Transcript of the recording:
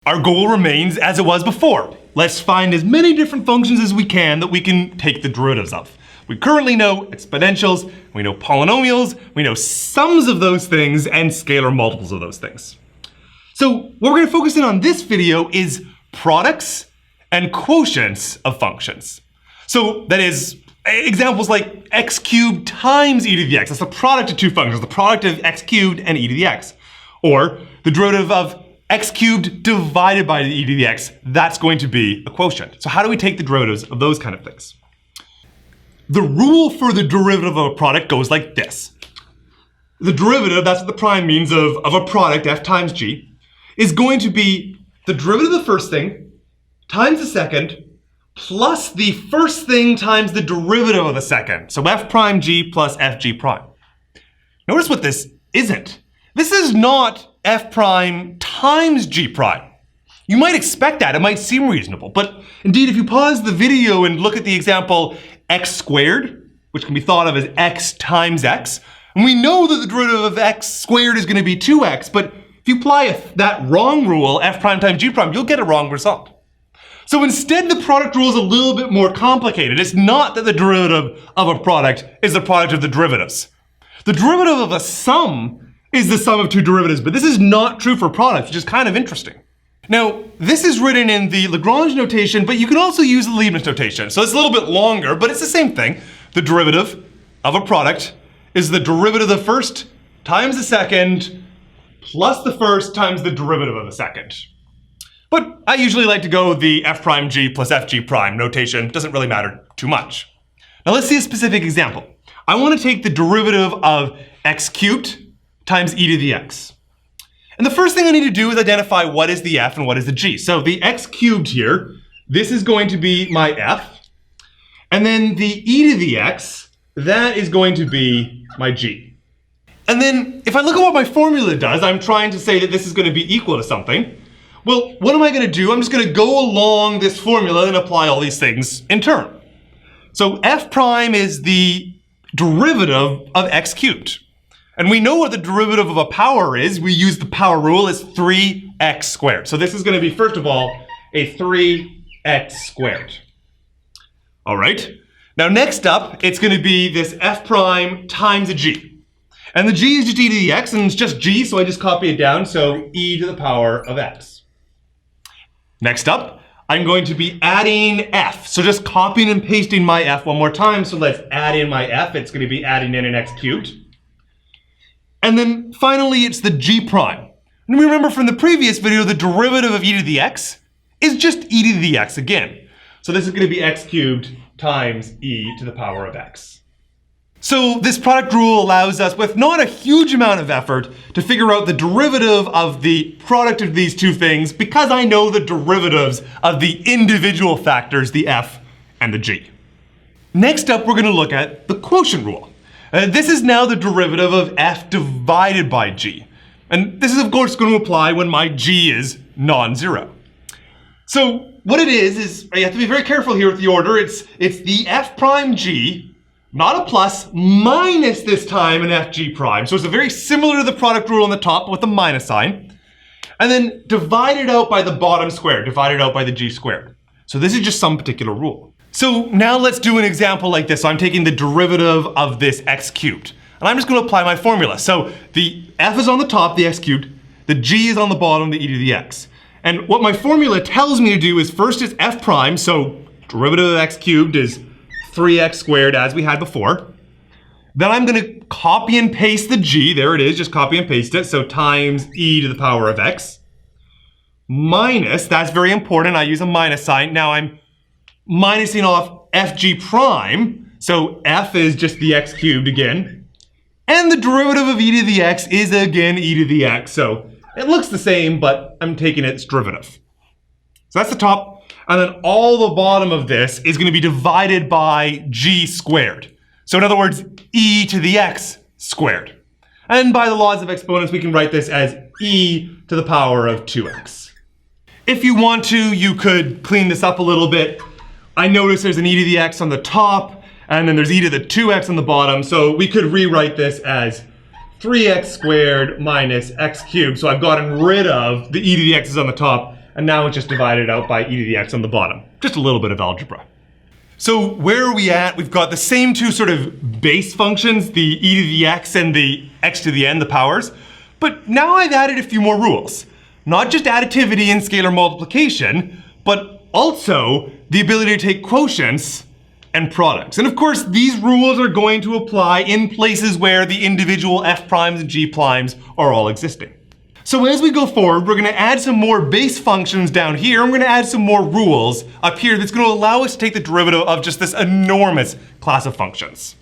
Our goal remains as it was before. Let's find as many different functions as we can that we can take the derivatives of. We currently know exponentials, we know polynomials, we know sums of those things, and scalar multiples of those things. So what we're going to focus in on this video is products and quotients of functions. So that is examples like x cubed times e to the x. That's the product of two functions, the product of x cubed and e to the x. Or the derivative of x cubed divided by the e to the x. That's going to be a quotient. So how do we take the derivatives of those kind of things? The rule for the derivative of a product goes like this. The derivative, that's what the prime means of a product, f times g, is going to be the derivative of the first thing times the second plus the first thing times the derivative of the second. So f prime g plus f g prime. Notice what this isn't. This is not f prime times g prime. You might expect that, it might seem reasonable, but indeed if you pause the video and look at the example x squared, which can be thought of as x times x, and we know that the derivative of x squared is going to be 2x, but if you apply that wrong rule, f prime times g prime, you'll get a wrong result. So instead, the product rule is a little bit more complicated. It's not that the derivative of a product is the product of the derivatives. The derivative of a sum is the sum of two derivatives, but this is not true for products, which is kind of interesting. Now, this is written in the Lagrange notation, but you can also use the Leibniz notation. So it's a little bit longer, but it's the same thing. The derivative of a product is the derivative of the first times the second plus the first times the derivative of the second. But I usually like to go with the f prime g plus f g prime notation. It doesn't really matter too much. Now let's see a specific example. I want to take the derivative of x cubed times e to the x. And the first thing I need to do is identify what is the f and what is the g. So the x cubed here, this is going to be my f. And then the e to the x, that is going to be my g. And then if I look at what my formula does, I'm trying to say that this is going to be equal to something. Well, what am I going to do? I'm just going to go along this formula and apply all these things in turn. So f prime is the derivative of x cubed. And we know what the derivative of a power is. We use the power rule. It's 3x squared. So this is going to be, first of all, a 3x squared. All right. Now next up, it's going to be this f prime times a g. And the g is just e to the x, and it's just g, so I just copy it down. So e to the power of x. Next up, I'm going to be adding f. So just copying and pasting my f one more time. So let's add in my f. It's going to be adding in an x cubed. And then finally, it's the g prime. And remember from the previous video, the derivative of e to the x is just e to the x again. So this is going to be x cubed times e to the power of x. So this product rule allows us, with not a huge amount of effort, to figure out the derivative of the product of these two things because I know the derivatives of the individual factors, the f and the g. Next up, we're going to look at the quotient rule. This is now the derivative of f divided by g. And this is, of course, going to apply when my g is non-zero. So what it is you have to be very careful here with the order. It's the f prime g, not a plus, minus this time an f g prime. So it's very similar to the product rule on the top with the minus sign. And then divided out by the bottom square, divided out by the g squared. So this is just some particular rule. So now let's do an example like this. So I'm taking the derivative of this x cubed. And I'm just going to apply my formula. So the f is on the top, the x cubed. The g is on the bottom, the e to the x. And what my formula tells me to do is first is f prime. So derivative of x cubed is 3x squared as we had before. Then I'm going to copy and paste the g. There it is. Just copy and paste it. So times e to the power of x. Minus, that's very important. I use a minus sign. Now I'm minusing off fg prime, so f is just the x cubed again, and the derivative of e to the x is again e to the x, so it looks the same, but I'm taking its derivative. So that's the top, and then all the bottom of this is going to be divided by g squared. So in other words, e to the x squared. And by the laws of exponents, we can write this as e to the power of 2x. If you want to, you could clean this up a little bit. I notice there's an e to the x on the top, and then there's e to the 2x on the bottom, so we could rewrite this as 3x squared minus x cubed. So I've gotten rid of the e to the x's on the top, and now it's just divided out by e to the x on the bottom. Just a little bit of algebra. So where are we at? We've got the same two sort of base functions, the e to the x and the x to the n, the powers. But now I've added a few more rules. Not just additivity and scalar multiplication, but also the ability to take quotients and products. And of course, these rules are going to apply in places where the individual f primes and g primes are all existing. So as we go forward, we're going to add some more base functions down here, and we're going to add some more rules up here that's going to allow us to take the derivative of just this enormous class of functions.